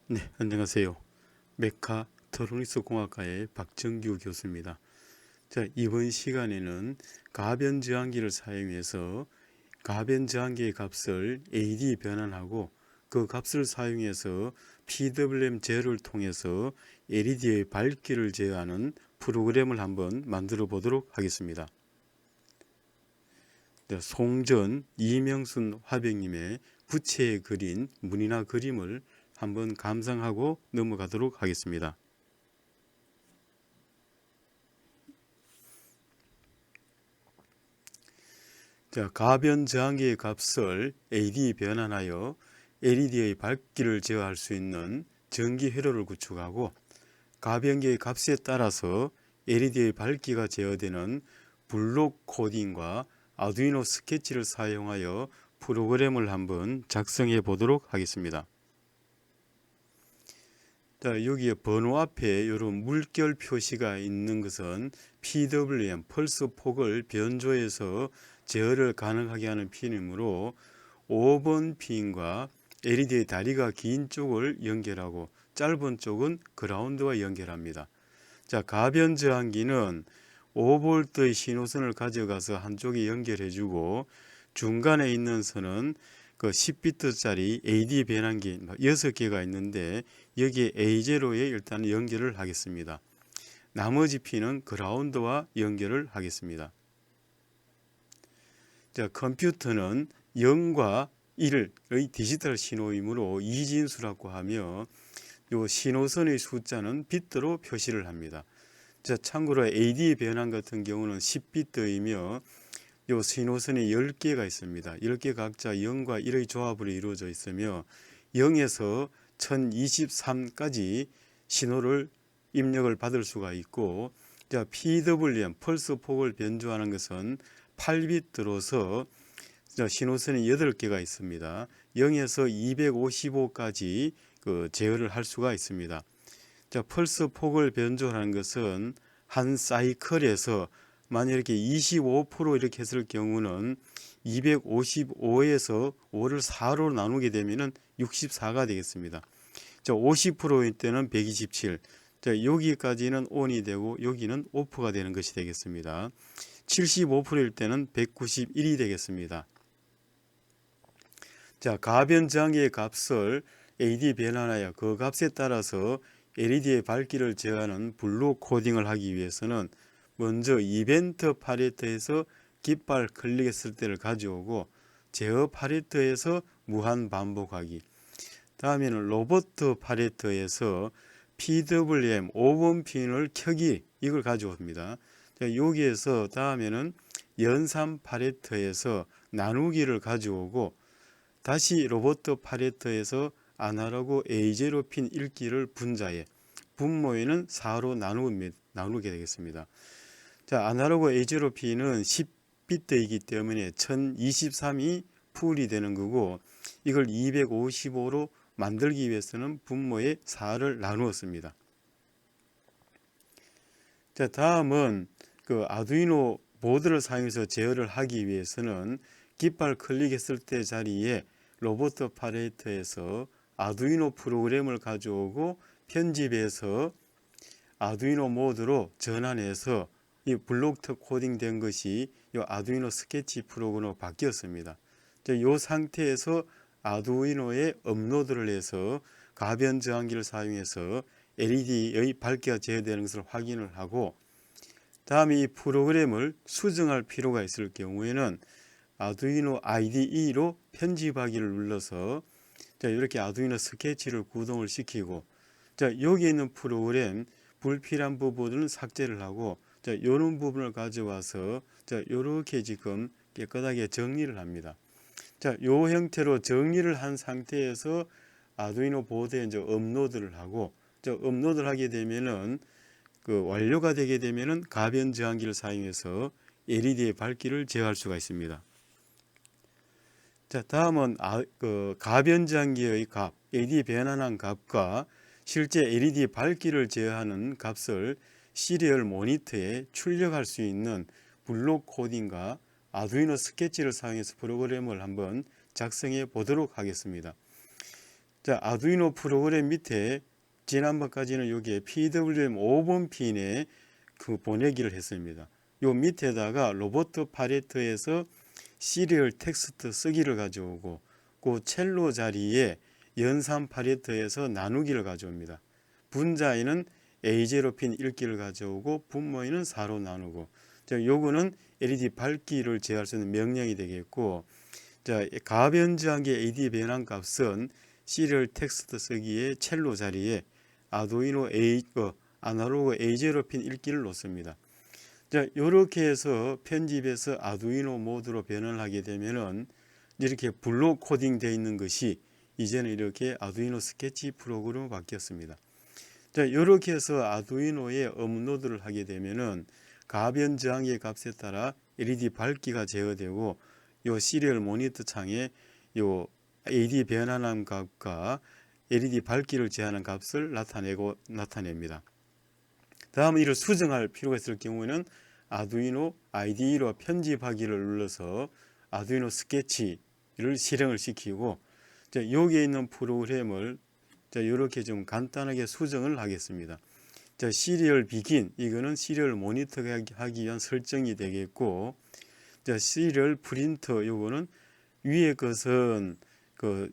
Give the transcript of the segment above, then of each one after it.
네, 안녕하세요. 메카트로닉스 공학과의 박정규 교수입니다. 자, 이번 시간에는 가변 저항기를 사용해서 가변 저항기의 값을 AD 변환하고 그 값을 사용해서 PWM 제어를 통해서 LED의 밝기를 제어하는 프로그램을 한번 만들어 보도록 하겠습니다. 자, 송전, 이명순 화백님의 부채에 그린 문이나 그림을 한번 감상하고 넘어가도록 하겠습니다. 자, 가변 저항기의 값을 AD 변환하여 LED의 밝기를 제어할 수 있는 전기 회로를 구축하고 가변기의 값에 따라서 LED의 밝기가 제어되는 블록 코딩과 아두이노 스케치를 사용하여 프로그램을 한번 작성해 보도록 하겠습니다. 자, 여기에 번호 앞에 이런 물결 표시가 있는 것은 PWM, 펄스 폭을 변조해서 제어를 가능하게 하는 핀이므로 5번 핀과 LED의 다리가 긴 쪽을 연결하고 짧은 쪽은 그라운드와 연결합니다. 자, 가변 저항기는 5V의 신호선을 가져가서 한쪽에 연결해주고 중간에 있는 선은 그 10비트짜리 AD 변환기 6개가 있는데 여기에 A0에 일단 연결을 하겠습니다. 나머지 핀은 그라운드와 연결을 하겠습니다. 자, 컴퓨터는 0과 1의 디지털 신호이므로 이진수라고 하며 요 신호선의 숫자는 비트로 표시를 합니다. 자, 참고로 AD 변환 같은 경우는 10비트이며 요 신호선이 10개가 있습니다. 10개 각자 0과 1의 조합으로 이루어져 있으며 0에서 1023까지 신호를 입력을 받을 수가 있고, 자, PWM 펄스 폭을 변조하는 것은 8비트로서 신호선이 8개가 있습니다. 0에서 255까지 제어를 할 수가 있습니다. 자, 펄스 폭을 변조하는 것은 한 사이클에서 만약 이렇게 25% 이렇게 했을 경우는 255에서 5를 4로 나누게 되면은 64가 되겠습니다. 자, 50%일 때는 127. 자, 여기까지는 ON이 되고 여기는 OFF가 되는 것이 되겠습니다. 75%일 때는 191이 되겠습니다. 자, 가변 저항기의 값을 AD 변환하여 그 값에 따라서 LED의 밝기를 제어하는 블록 코딩을 하기 위해서는 먼저 이벤트 팔레트에서 깃발 클릭했을 때를 가져오고 제어 팔레트에서 무한 반복하기, 다음에는 로봇 팔레트에서 PWM 5번 핀을 켜기, 이걸 가져옵니다. 여기에서 다음에는 연산 팔레트에서 나누기를 가져오고 다시 로봇 팔레트에서 아날로그 A0 핀 읽기를 분자해 분모에는 4로 나누게 되겠습니다. 자, 아날로그 A0 핀은 10비트이기 때문에 1023이 풀이 되는 거고 이걸 255로 만들기 위해서는 분모에 4를 나누었습니다. 자, 다음은 그 아두이노 보드를 사용해서 제어를 하기 위해서는 깃발 클릭했을 때 자리에 로봇 팔레트에서 아두이노 프로그램을 가져오고 편집해서 아두이노 모드로 전환해서 이 블록 코딩 된 것이 이 아두이노 스케치 프로그램으로 바뀌었습니다. 이 상태에서 아두이노에 업로드를 해서 가변 저항기를 사용해서 LED의 밝기가 제어되는 것을 확인을 하고, 다음에 이 프로그램을 수정할 필요가 있을 경우에는 아두이노 IDE로 편집하기를 눌러서 자, 이렇게 아두이노 스케치를 구동을 시키고, 자, 여기 있는 프로그램 불필요한 부분은 삭제를 하고, 자, 이런 부분을 가져와서 자, 이렇게 지금 깨끗하게 정리를 합니다. 자, 요 형태로 정리를 한 상태에서 아두이노 보드에 이제 업로드를 하고, 자, 업로드를 하게 되면은 완료가 되게 되면은 가변 저항기를 사용해서 LED의 밝기를 제어할 수가 있습니다. 자, 다음은 가변 저항기의 값, LED 변환한 값과 실제 LED 밝기를 제어하는 값을 시리얼 모니터에 출력할 수 있는 블록 코딩과 아두이노 스케치를 사용해서 프로그램을 한번 작성해 보도록 하겠습니다. 자, 아두이노 프로그램 밑에 지난번까지는 여기에 PWM 5번 핀에 그 보내기를 했습니다. 요 밑에다가 로버트 파레트에서 시리얼 텍스트 쓰기를 가져오고 그 첼로 자리에 연산 파레트에서 나누기를 가져옵니다. 분자에는 A0 핀 읽기를 가져오고 분모에는 4로 나누고, 자, 요거는 LED 밝기를 제어할 수 있는 명령이 되겠고, 자, 가변저항기 AD 변환 값은 시리얼 텍스트 쓰기에 첼로 자리에 아두이노 아날로그 A0 핀 읽기를 놓습니다. 자, 이렇게 해서 편집해서 아두이노 모드로 변환을 하게 되면은 이렇게 블록 코딩 되어 있는 것이 이제는 이렇게 아두이노 스케치 프로그램으로 바뀌었습니다. 자, 이렇게 해서 아두이노에 업로드를 하게 되면은 가변 저항의 값에 따라 LED 밝기가 제어되고 요 시리얼 모니터 창에 요 AD 변환한 값과 LED 밝기를 제한하는 값을 나타냅니다. 다음 이를 수정할 필요가 있을 경우에는 아두이노 IDE로 편집하기를 눌러서 아두이노 스케치를 실행을 시키고, 자, 여기에 있는 프로그램을 자, 이렇게 좀 간단하게 수정을 하겠습니다. 자, 시리얼 비긴, 이거는 시리얼 모니터 하기 위한 설정이 되겠고, 자, 시리얼 프린터, 요거는 위에 것은 그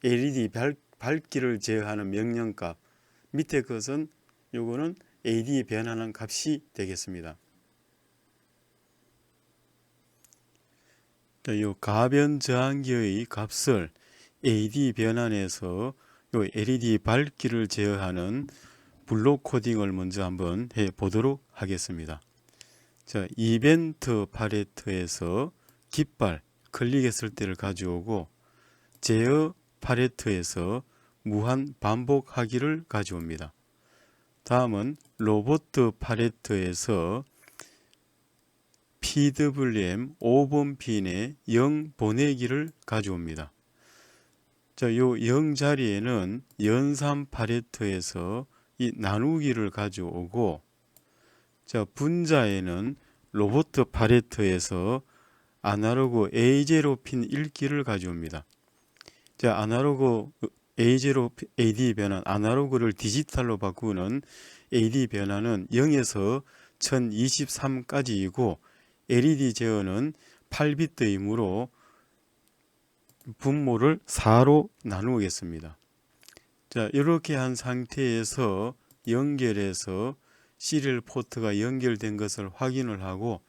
LED 밝기를 제어하는 명령값, 밑에 것은 요거는 AD 변환한 값이 되겠습니다. 자, 요 가변 저항기의 값을 AD 변환해서 요 LED 밝기를 제어하는 블록 코딩을 먼저 한번 해 보도록 하겠습니다. 자, 이벤트 팔레트에서 깃발 클릭했을 때를 가져오고 제어 팔레트에서 무한 반복하기를 가져옵니다. 다음은 로봇 팔레트에서 PWM 5번 핀에 0 보내기를 가져옵니다. 자, 요 0 자리에는 연산 팔레트에서 이 나누기를 가져오고, 자, 분자에는 로봇 팔레트에서 아날로그 A0 핀 읽기를 가져옵니다. 자, 아날로그 A0 AD 변환, 아날로그를 디지털로 바꾸는 AD 변환은 0에서 1023까지이고 LED 제어는 8비트이므로 분모를 4로 나누겠습니다. 자, 이렇게 한 상태에서 연결해서 시리얼 포트가 연결된 것을 확인을 하고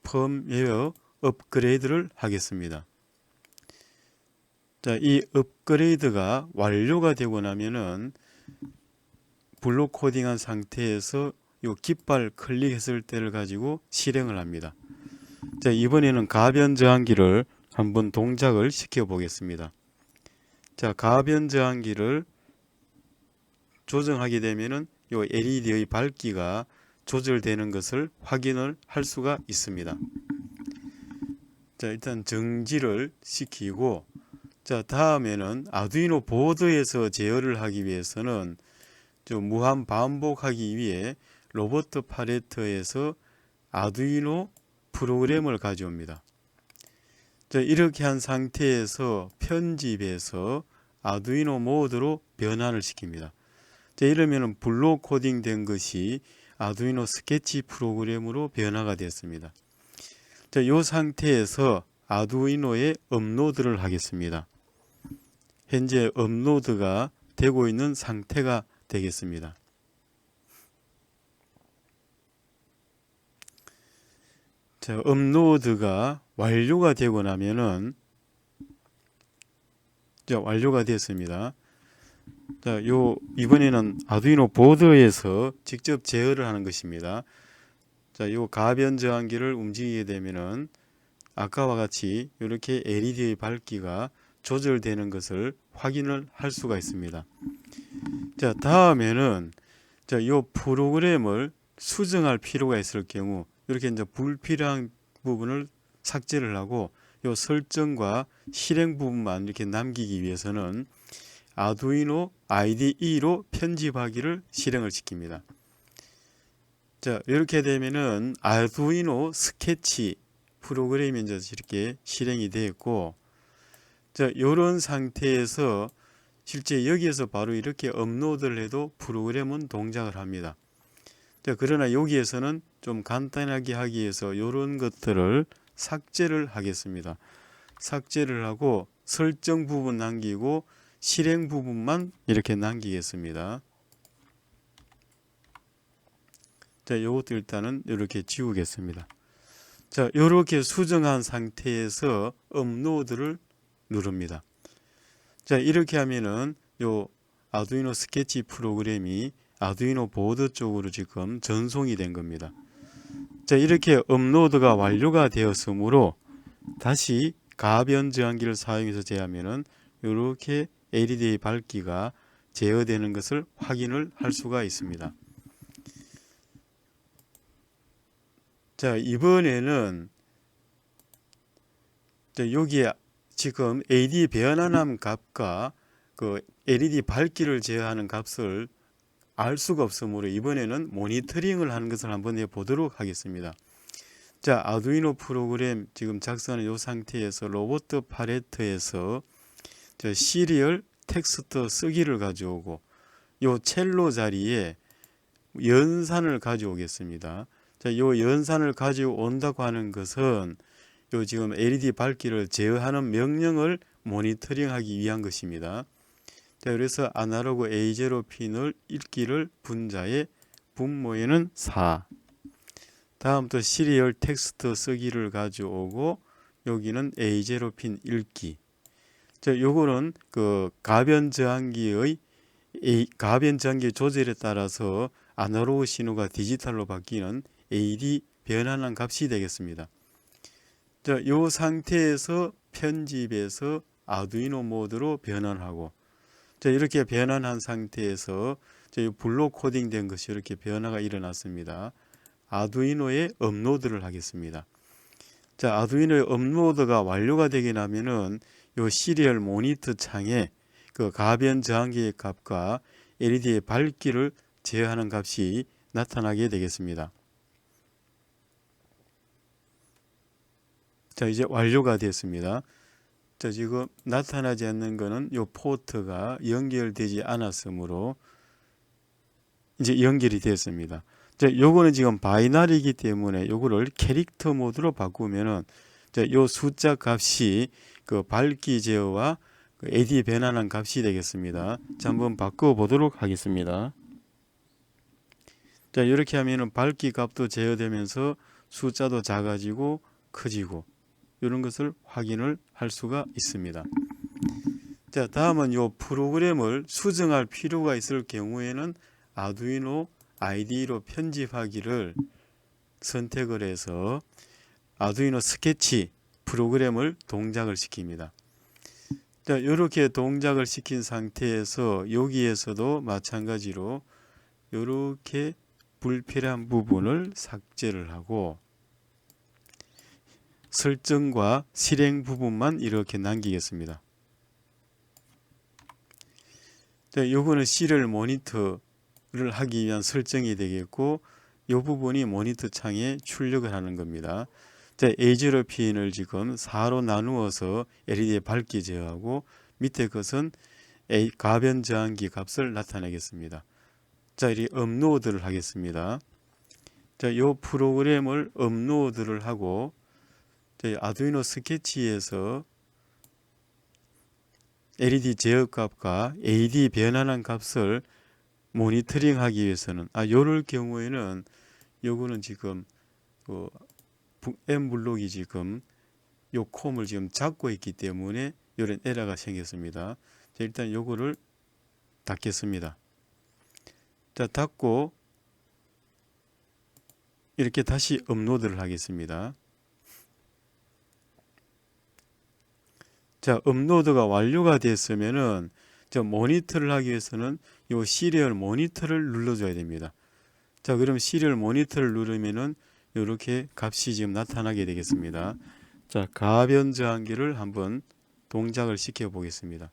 펌웨어 업그레이드를 하겠습니다. 자, 이 업그레이드가 완료가 되고 나면은 블록 코딩한 상태에서 요 깃발 클릭했을 때를 가지고 실행을 합니다. 자, 이번에는 가변 저항기를 한번 동작을 시켜 보겠습니다. 자, 가변 저항기를 조정하게 되면은 요 LED의 밝기가 조절되는 것을 확인을 할 수가 있습니다. 자, 일단 정지를 시키고, 자, 다음에는 아두이노 보드에서 제어를 하기 위해서는 좀 무한 반복하기 위해 로봇 팔레트에서 아두이노 프로그램을 가져옵니다. 자, 이렇게 한 상태에서 편집해서 아두이노 모드로 변환을 시킵니다. 자, 이러면 블록 코딩 된 것이 아두이노 스케치 프로그램으로 변화가 되었습니다. 자, 이 상태에서 아두이노에 업로드를 하겠습니다. 현재 업로드가 되고 있는 상태가 되겠습니다. 자, 업로드가 완료가 되고 나면은, 자, 완료가 됐습니다. 자, 이번에는 아두이노 보드에서 직접 제어를 하는 것입니다. 자, 요 가변 저항기를 움직이게 되면은 아까와 같이 이렇게 LED의 밝기가 조절되는 것을 확인을 할 수가 있습니다. 자, 다음에는 자, 요 프로그램을 수정할 필요가 있을 경우 이렇게 이제 불필요한 부분을 삭제를 하고 요 설정과 실행 부분만 이렇게 남기기 위해서는 아두이노 IDE로 편집하기를 실행을 시킵니다. 자, 이렇게 되면은 아두이노 스케치 프로그램이 이제 이렇게 실행이 되었고, 자, 이런 상태에서 실제 여기에서 바로 이렇게 업로드를 해도 프로그램은 동작을 합니다. 자, 그러나 여기에서는 좀 간단하게 하기 위해서 이런 것들을 삭제를 하겠습니다. 삭제를 하고 설정 부분 남기고 실행 부분만 이렇게 남기겠습니다. 자, 이것도 일단은 이렇게 지우겠습니다. 자, 이렇게 수정한 상태에서 업로드를 누릅니다. 자, 이렇게 하면은 요 아두이노 스케치 프로그램이 아두이노 보드 쪽으로 지금 전송이 된 겁니다. 자, 이렇게 업로드가 완료가 되었으므로 다시 가변 저항기를 사용해서 제어하면은 이렇게 LED 밝기가 제어되는 것을 확인을 할 수가 있습니다. 자, 이번에는 여기에 지금 LED 변환함 값과 그 LED 밝기를 제어하는 값을 알 수가 없으므로 이번에는 모니터링을 하는 것을 한번 해보도록 하겠습니다. 자, 아두이노 프로그램 지금 작성하는 이 상태에서 로봇 팔레트에서 시리얼 텍스트 쓰기를 가져오고 요 첼로 자리에 연산을 가져오겠습니다. 자, 요 연산을 가져온다고 하는 것은 요 지금 LED 밝기를 제어하는 명령을 모니터링하기 위한 것입니다. 자, 그래서 아날로그 A0 핀을 읽기를 분자에 분모에는 4. 다음부터 시리얼 텍스트 쓰기를 가져오고 여기는 A0 핀 읽기. 자, 요거는 그 가변 저항기 조절에 따라서 아날로그 신호가 디지털로 바뀌는 AD 변환한 값이 되겠습니다. 자, 요 상태에서 편집해서 아두이노 모드로 변환하고, 자, 이렇게 변환한 상태에서 블록 코딩 된 것이 이렇게 변화가 일어났습니다. 아두이노에 업로드를 하겠습니다. 자, 아두이노의 업로드가 완료가 되게 나면은 요 시리얼 모니터 창에 그 가변 저항기의 값과 LED의 밝기를 제어하는 값이 나타나게 되겠습니다. 자, 이제 완료가 됐습니다. 자, 지금 나타나지 않는 것은 요 포트가 연결되지 않았으므로 이제 연결이 됐습니다. 자, 요거는 지금 바이너리이기 때문에 요거를 캐릭터 모드로 바꾸면은 자, 요 숫자 값이 그 밝기 제어와 그 LED 변환한 값이 되겠습니다. 자, 한번 바꿔 보도록 하겠습니다. 자, 이렇게 하면은 밝기 값도 제어되면서 숫자도 작아지고 커지고 이런 것을 확인을 할 수가 있습니다. 자, 다음은 요 프로그램을 수정할 필요가 있을 경우에는 아두이노 IDE로 편집하기를 선택을 해서 아두이노 스케치 프로그램을 동작을 시킵니다. 자, 이렇게 동작을 시킨 상태에서 여기에서도 마찬가지로 이렇게 불필요한 부분을 삭제를 하고 설정과 실행 부분만 이렇게 남기겠습니다. 자, 요거는 시리얼 모니터를 하기 위한 설정이 되겠고 이 부분이 모니터 창에 출력을 하는 겁니다. 자, A0 핀을 지금 4로 나누어서 LED의 밝기 제어하고 밑에 것은 가변 저항기 값을 나타내겠습니다. 자, 이 업로드를 하겠습니다. 자, 이 프로그램을 업로드를 하고 아두이노 스케치에서 LED 제어 값과 AD 변환한 값을 모니터링 하기 위해서는 요럴 경우에는 요거는 지금 그 M 블록이 지금 요 콤을 지금 잡고 있기 때문에 이런 에러가 생겼습니다. 자, 일단 요거를 닫겠습니다. 자, 닫고 이렇게 다시 업로드를 하겠습니다. 자, 업로드가 완료가 됐으면은 저 모니터를 하기 위해서는 요 시리얼 모니터를 눌러줘야 됩니다. 자, 그럼 시리얼 모니터를 누르면은 이렇게 값이 지금 나타나게 되겠습니다. 자, 가변 저항기를 한번 동작을 시켜 보겠습니다.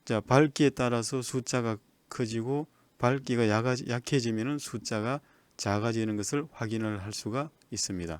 자, 밝기에 따라서 숫자가 커지고 밝기가 약해지면은 숫자가 작아지는 것을 확인을 할 수가 있습니다.